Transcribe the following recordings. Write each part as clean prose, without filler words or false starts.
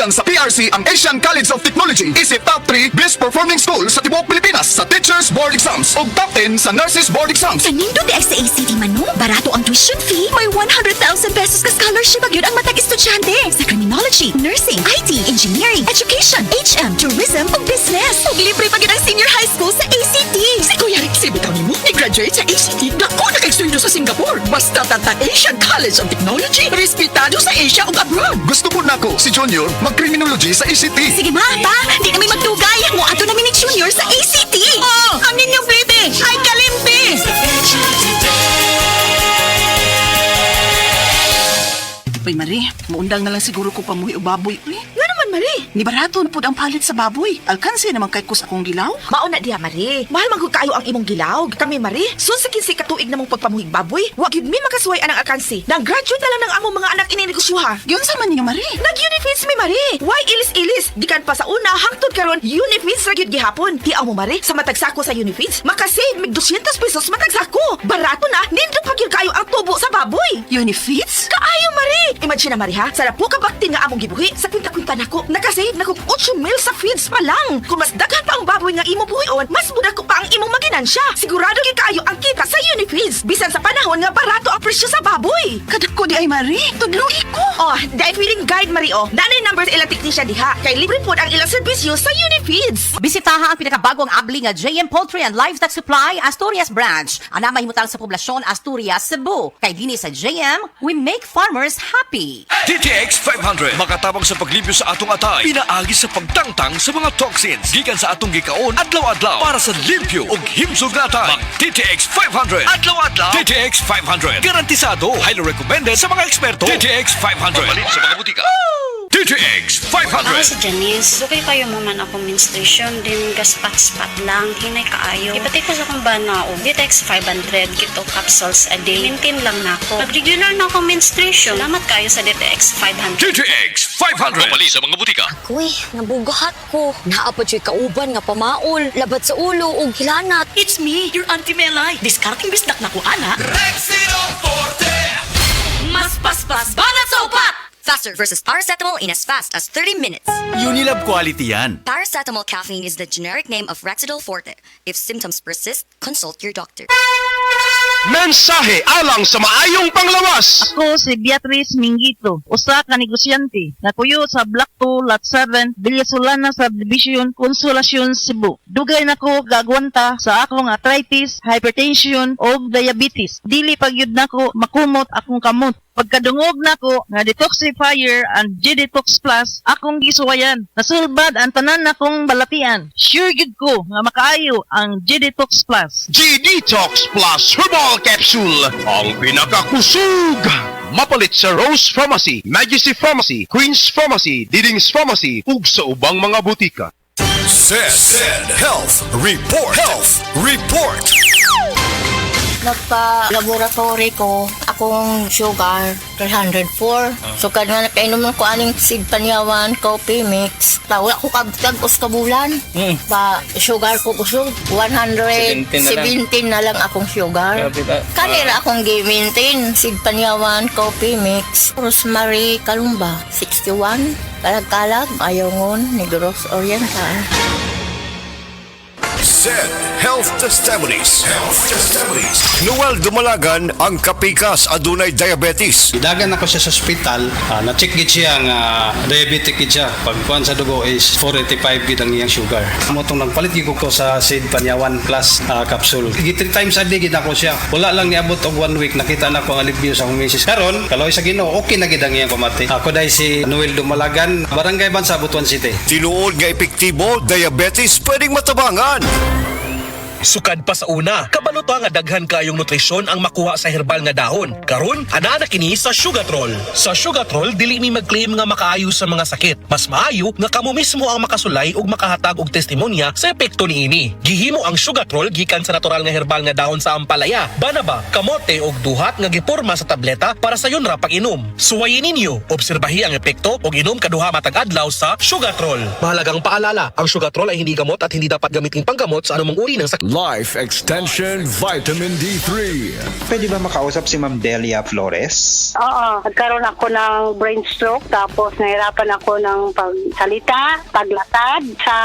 Bilang sa PRC ang Asian College of Technology, isip top 3 best performing school sa tibuok Pilipinas sa Teachers Board Exams ug top 10 sa Nurses Board Exams. Kanindo di ay sa ACT man no? Barato ang tuition fee. May 100,000 pesos ka scholarship agad ang matag estudyante sa criminology, nursing, IT, engineering, education, HM, tourism ug business. Ug libre pa gid ang senior high school sa ACT. Si Kuya Rick bitaw nimo ni-graduate sa ACT. Dako na kay estudio sa Singapore. Basta tata Asian College of Technology. Respetado sa Asia ug abroad. Gusto po nako si Junior mag-criminology sa ACT. Sige ma, pa, di kami magdugay. Mo ato namin ni Junior sa ACT. Oh, ang inyong plete ay kalimpi. Uy, Marie, muundang na lang siguro ko pamuhi o baboy. Uy, Nga naman, Marie. ni barato na po ang palit sa baboy. Alkansi naman kay kus akong gilaw. Mauna diha, Marie. Mahal magud kaayo ang imong gilawg. Kami, Marie, sun sa 15 katuig namong pagpamuhig baboy. Wa gyud mi makasuway anang alkansi. Nag-graduate na lang ng among mga anak ininegosyoha. Yun sa man ninyo, Marie. Nag-unifeeds mi, Marie. Why ilis-ilis? Gikan pa sa una, hangtod karon unifeeds ra gyud gihapon. Tiaw mo, Marie, sa matagsako sa unifeeds, makasave mig 200 pesos matagsako. Barato na, nindot pa gyud kayo ang tubo sa baboy. Unifits? Kaayo, Marie! Imagine na, Marie, ha? Sa po kabaktin nga among gibuhi, sa kwinta-kwinta nako, nakasave na kong 8 mil sa feeds pa lang. Kung mas daghan pa ang baboy nga imo buhion, mas muda ko pa ang imong maginansya. Sigurado gyud kaayo ang kita sa Unifeeds. Bisan sa panahon nga barato ang presyo sa baboy. Kadako di ay, Marie. Tudluhi ko. Oh, dahil feeling guide, Marie, oh. Nanay numbers ilang technician diha. Kay libre po ang ilang serbisyo sa Unifeeds. Bisitaha ang pinakabagong abli nga JM Poultry and Livestock Supply Asturias Branch. Ana mahimutang sa poblasyon Asturias, Cebu. Kay dinhi sa JM, we make farmers happy. TTX 500 makatabang sa paglibyo sa atong atay, pinaagi sa pagtangtang sa mga toxins gikan sa atong gikaon adlaw-adlaw para sa limpyo ug himsog nga atay. Mag TTX 500 adlaw-adlaw. TTX 500 garantisado, highly recommended sa mga eksperto. TTX 500 mabalin sa mga butika. TTX Ako 500. si Janice. Dugay kayo mo man ako menstruation, din gaspat-spat lang, hinay kaayo. Ipatay ko sa kong bana o DTX 500, kito capsules a day. Maintain lang na ako. Pag regular na ako menstruation, salamat kayo sa DTX 500. TTX 500 mabalin sa mga butika. Uy, nabugahat ko. Naapod siya kauban nga pamaol, labat sa ulo ug hilanat. It's me, your Auntie Melay. Discarding bisdak na ko, ana. Mas paspas, banat sa upat! Faster versus paracetamol in as fast as 30 minutes. Unilab quality yan. Paracetamol caffeine is the generic name of Rexidol Forte. If symptoms persist, consult your doctor. Mensahe alang sa maayong panglawas. Ako si Beatrice Mingito, usa ka negosyante, nakuyo sa Block 2, Lot 7, Villasolana Subdivision, Consolacion, Cebu. Dugay nako gagwanta sa akong arthritis, hypertension o diabetes. Dili pagyud nako makumot akong kamot. Pagkadungog nako nga detoxifier and G-Detox Plus, akong gisuwayan. Nasulbad ang tanan nakong balatian. Sure gid ko nga makaayo ang G-Detox Plus. G-Detox Plus Herbal Capsule, ang pinakakusog. Mapalit sa Rose Pharmacy, Majesty Pharmacy, Queen's Pharmacy, Diding's Pharmacy, ug sa ubang mga butika. Said Health Report. Health Report. Nagpa-laboratory ko, akong sugar, 304. So, nga nakainom ko aning seed panyawan, coffee mix. Wala ko kabtag-os kabulan. Pa, sugar ko kusog, 117 na lang akong sugar. Kanira akong gi-maintain, seed panyawan, coffee mix. Rosemary Kalumba, 61. Kalag-kalag, Ayongon, Negros Oriental. Said Health Testimonies. Health Testimonies. Noel Dumalagan ang kapikas adunay diabetes. Idagan ako siya sa ospital, na-check gid siya nga diabetic gid siya. Pagkuan sa dugo is 485 gid ang iyang sugar. Motong nagpalit gid ko sa Seed Panyawan Plus capsule. 3 times a day gid ako siya. Wala lang niabot og 1 week nakita na ko ang alibyo sa akong misis. Karon, kaloy sa Ginoo, okay na gid ang iyang pamati. Ako dai si Noel Dumalagan, Barangay Bansa, Butuan City. Tinuod nga epektibo, diabetes pwedeng matabangan. Sukad pa sa una, kabalo to nga daghan kayong nutrisyon ang makuha sa herbal nga dahon. Karon, ana na kini sa Sugatrol. Sa Sugatrol, dili mi mag-claim nga makaayo sa mga sakit. Mas maayo nga kamo mismo ang makasulay ug makahatag og testimonya sa epekto niini. Gihimo ang Sugatrol gikan sa natural nga herbal nga dahon sa ampalaya, banaba, kamote ug duhat nga giporma sa tableta para sa yon ra pag-inom. Suwayin ninyo, obserbahi ang epekto ug inom kaduha matag adlaw sa Sugatrol. Mahalagang paalala, ang Sugatrol ay hindi gamot at hindi dapat gamitin panggamot sa anumang uri ng sakit. Life Extension Vitamin D3. Pwede ba makausap si Ma'am Delia Flores? Oo, nagkaroon ako ng brain stroke tapos nahirapan ako ng pagsalita, paglakad. Sa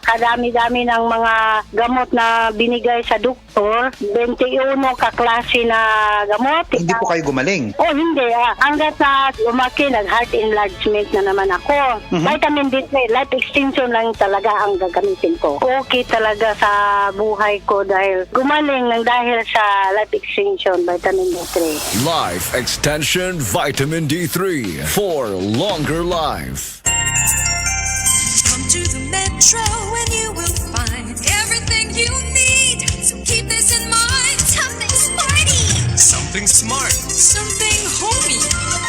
kadami-dami ng mga gamot na binigay sa doktor, 21 kaklase na gamot. Hindi po kayo gumaling? Oh, hindi. Hanggat na lumaki, nag-heart enlargement na naman ako. Vitamin D3, life extension lang talaga ang gagamitin ko. Okay talaga sa buhay ko dahil gumaling ng dahil sa life extension, vitamin D3. Life Extension Vitamin D3 for longer life. Come to the Metro and you will find everything you need. So keep this in mind. Something smarty. Something smart. Something homey.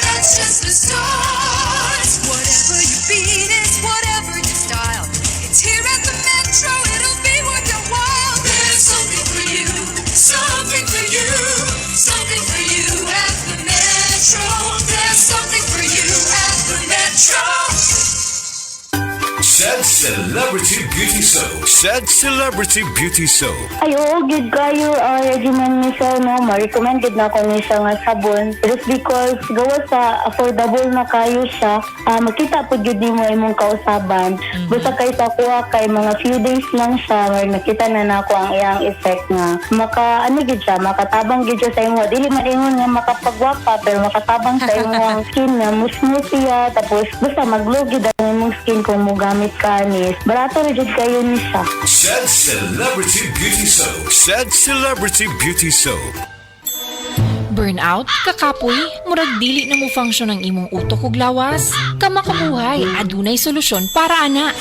That's just the start. Whatever you beat is whatever you style. It's here at the Metro. It'll be worth your while. There's something for you. Something for you. Something for you at the Metro. There's something for you at the Metro. Said Celebrity Beauty Soap. Said Celebrity Beauty Soap. Ay, oo, good kayo. Regimen ni siya, no? Ma-recommended na ko ni siya nga sabon. Just because, gawa sa affordable na kayo siya, makita po yun mo imong kausaban. Basta kayo sa kuha kay mga few days lang siya, nakita na ako ang iyang effect nga. Makatabang gid siya sa imo. Dili man ingon nga makapagwapa, pero makatabang sa imong skin nga, musmooth siya. Tapos, basta mag-glow gid ang imong skin kung mo gamit kanis. Barato rin kayo ni siya. Said Celebrity Beauty Soap. Said Celebrity Beauty Soap. Burnout, kakapoy, murag dili na mo function ang imong utok ug lawas. Kamakabuhay, adunay solusyon para ana.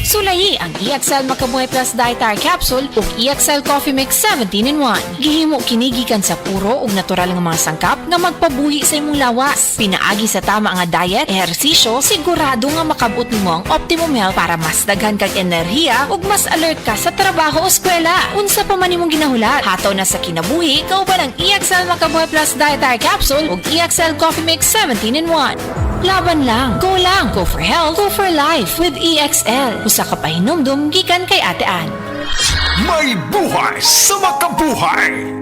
Sulayi ang EXL Makabuhay Plus Dietary Capsule ug EXL Coffee Mix 17-in-1. Gihimo kini gikan sa puro ug natural nga mga sangkap nga magpabuhi sa imong lawas. Pinaagi sa tama nga diet, ehersisyo, sigurado nga makabot nimo ang optimum health para mas daghan kag enerhiya ug mas alert ka sa trabaho o eskwela. Unsa pa man imong ginahulat, hataw na sa kinabuhi, kauban ang EXL Makabuhay Plus Dietary Capsule ug EXL Coffee Mix 17-in-1. Laban lang, go for health, go for life with EXL. Usa ka pahinumdum gikan kay Ate Ann. May buhay sa makabuhay!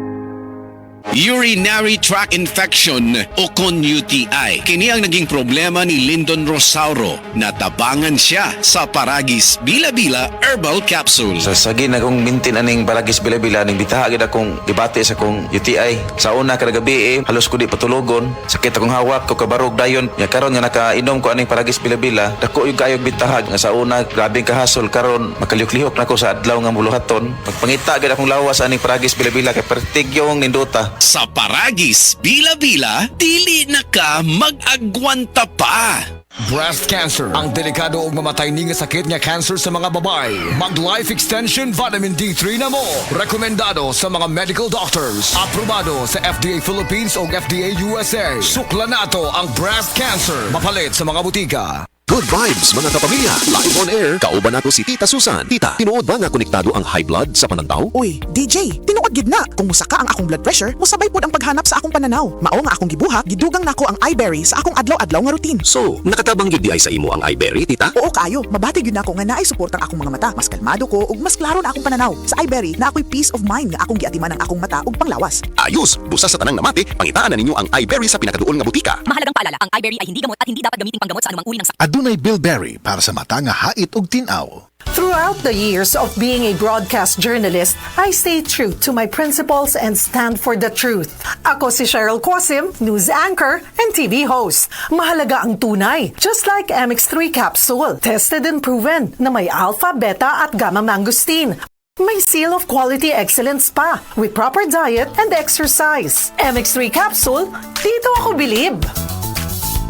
Urinary tract infection o kon UTI. Kini ang naging problema ni Lyndon Rosauro. Natabangan siya sa Paragis Bila-Bila Herbal Capsule. Sa sagi na kong mintin aning Paragis Bila-Bila ning bitahagid akong debate sa kong UTI. Sa una kada gabi halos ko di patulogon. Sakit akong hawak ko kabarog dayon. Nya karon nga nakainom ko aning Paragis Bila-Bila, dako yung kayog bitahag nga sa una grabing kahasol karon makalihok-lihok nako sa adlaw nga muluhaton. Pagpangita gid akong lawas aning Paragis Bila-Bila kay pertigyong nindota. Sa Paragis Bila-Bila, dili na ka mag-agwanta pa. Breast cancer, ang delikado ug mamatay ni nga sakit nga cancer sa mga babae. Mag Life Extension Vitamin D3 na mo. Rekomendado sa mga medical doctors. Aprobado sa FDA Philippines ug FDA USA. Sukla nato ang breast cancer. Mapalit sa mga butika. Good vibes mga kapamilya. Live on air, kauban nato si Tita Susan. Tita, tinuod ba nga konektado ang high blood sa pananaw? Uy, DJ, tinuod gid na. Kung musaka ang akong blood pressure, musabay pod ang paghanap sa akong pananaw. Mao nga akong gibuhat, gidugang nako ang iBerry sa akong adlaw-adlaw nga routine. So, nakatabang gyud di ay sa imo ang iBerry, Tita? Oo kayo, mabati gyud nako nga naay suportang akong mga mata. Mas kalmado ko ug mas klaro na akong pananaw. Sa iBerry na ako'y peace of mind nga akong giatiman ang akong mata ug panglawas. Ayos, busa sa tanang namati, pangitaan na ninyo ang iBerry sa pinakaduol nga butika. Mahalagang paalala, ang iBerry ay hindi gamot at hindi dapat gamiting panggamot sa anumang uri ng sakit. Adunay Bilberry para sa mata nga hait ug tin-aw. Throughout the years of being a broadcast journalist, I stay true to my principles and stand for the truth. Ako si Cheryl Quasim, news anchor and TV host. Mahalaga ang tunay, just like MX3 capsule. Tested and proven na may alpha, beta at gamma mangosteen. May seal of quality excellence pa with proper diet and exercise. MX3 capsule, dito ako bilib.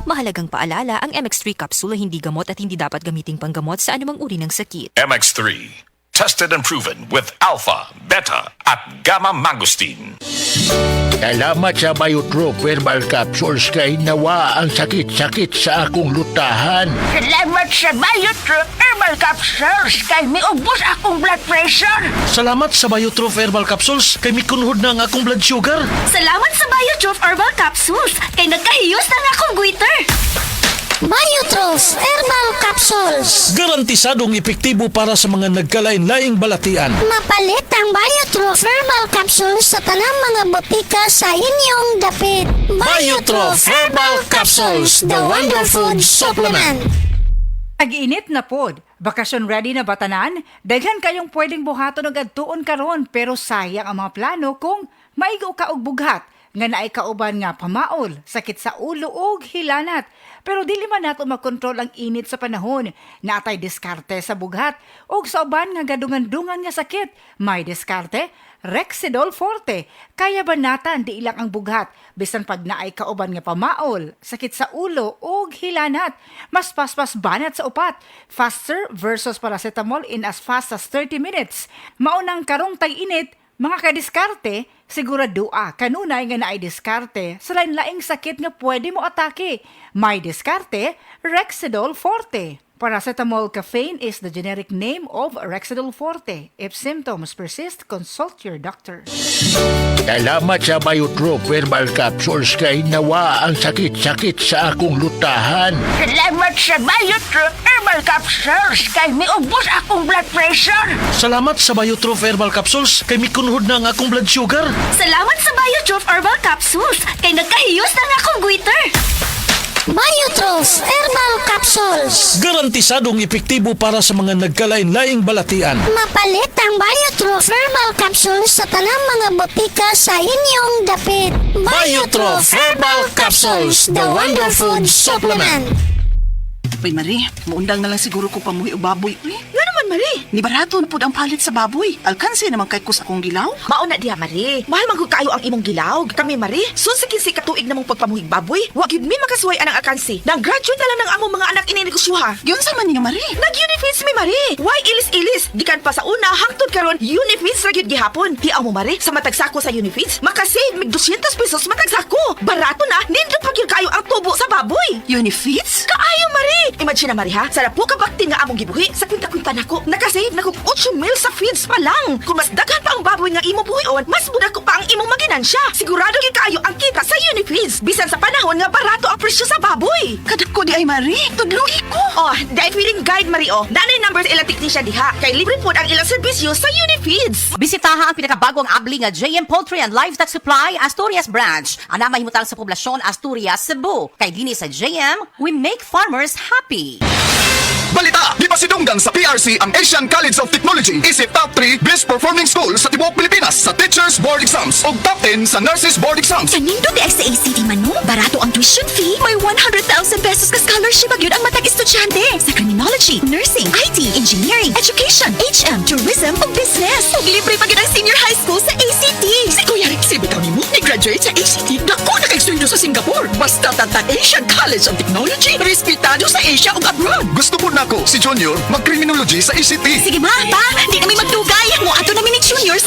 Mahalagang paalala, ang MX3 capsule ay hindi gamot at hindi dapat gamiting panggamot sa anumang uri ng sakit. MX3, tested and proven with alpha, beta, at gamma mangosteen. Salamat sa Biotrope Herbal Capsules kay nawa ang sakit-sakit sa akong lutahan. Salamat sa Biotrope Herbal Capsules kay miubos akong blood pressure. Salamat sa Biotrope Herbal Capsules kay mikunhod na ang akong blood sugar. Salamat sa Biotrope Herbal Capsules kay nagkahiyos na akong goiter. Biotrope Mayutros Herbal Capsules. Garantisadong epektibo para sa mga nagkalain-laing balatian. Mapalit ang Mayutros Herbal Capsules sa tanang mga botika sa inyong dapit. Mayutros Herbal Capsules, the wonder food supplement. Ag-init na pod. Bakasyon ready na batanan? Daghan kayong pwedeng buhaton og adtuon karon pero sayang ang mga plano kung maigo ka og bughat nga naay kauban nga pamaol, sakit sa ulo ug hilanat. Pero dili man nato makontrol ang init sa panahon. Naatay diskarte sa bughat ug sa uban nga gadungan-dungan nga sakit. May diskarte, Rexidol Forte. Kaya banatan di ilang ang bughat bisan pag naay kauban nga pamaol, sakit sa ulo ug hilanat. Mas paspas banat sa upat. Faster versus paracetamol in as fast as 30 minutes. Maunang karong tag-init, mga kadiskarte, siguradua kanunay nga naay diskarte sa lain-laing sakit nga pwede mo atake. May diskarte, Rexidol Forte. Paracetamol caffeine is the generic name of Rexidol Forte. If symptoms persist, consult your doctor. Salamat sa Mayutro Herbal Capsules kay nawa ang sakit-sakit sa akong lutahan. Salamat sa Mayutro Herbal Capsules kay miubos akong blood pressure. Salamat sa Mayutro Herbal Capsules kay mikunhod na ang akong blood sugar. Salamat sa Mayutro Herbal Capsules kay nagkahiyos na nga akong goiter. Mayutros Herbal Capsules. Garantisadong epektibo para sa mga nagkalain-laing balatian. Mapalit ang Mayutros Herbal Capsules sa tanang mga botika sa inyong dapit. Mayutros Herbal Capsules, the wonder food supplement. Uy, Marie, maundang na lang siguro ko pamuhi o baboy. Uy, nga naman, Marie. Ni barato na po ang palit sa baboy. Alkansi naman kay kus akong gilaw. Mauna diha, Marie. Mahal man kayo ang imong gilaw. Kami, Marie, sunsikin si katuig namong pagpamuhig baboy. Wa gyud mi makasuway anang alkansi. Nag-graduate na lang ng among mga anak ininegosyoha. Yun sa man niya, Marie. Nag-unifeeds mi, Marie. Why ilis-ilis? Gikan pa sa una, hangtod karon unifeeds ra gyud gihapon. Hiaw mo, Marie, sa matagsako sa unifeeds, makasave mig 200 pesos matagsako. Barato na, nindot pa gyud kayo ang tubo sa baboy. Unifeeds? Kaayo, Marie. Imagine na, Marie, ha? Sarap po kabaktin nga among gibuhi. Sa kwinta-kwinta nako, nakasave na kong 8 mil sa feeds pa lang. Kung mas daghan pa ang baboy nga imo buhion, mas muda ko pa ang imong maginansya. Sigurado gyud kayo ang kita sa Unifeeds. Bisan sa panahon nga barato ang presyo sa baboy. Kadako di ay, Marie. Tudluhi ko. Oh, dahil feeling guide, Marie, oh. Nanay numbers ilang teknisya diha. Kay libre po ang ilang serbisyo sa Unifeeds. Bisitaha ang pinakabagong abli nga JM Poultry and Livestock Supply Asturias Branch. Ana mahimutang sa poblasyon Asturias, Cebu. Kay dini sa JM, we make farmers happy. Balita! Di pa sidunggan sa PRC ang Asian College of Technology. Isip top 3 best performing school sa tibuok Pilipinas sa Teachers Board Exams ug top 10 sa Nurses Board Exams. Kanindo di sa ACT Manu, barato ang tuition fee. May 100,000 pesos ka scholarship agyud ang matag estudyante sa criminology, nursing, IT, engineering, education, HM, tourism ug business. Ug libre pa gyud ang senior high school sa ACT. Si Kuya Rexy bitaw nimo ni-graduate sa ACT. Dako na kag-sweldo sa Singapore. Basta tata Asian College of Technology. Respetado sa Asia ug abroad. Gusto po nako si Junior mag-criminology sa ACT. Sige ma, pa, di kami magdugay. Mo ato namin ni Junior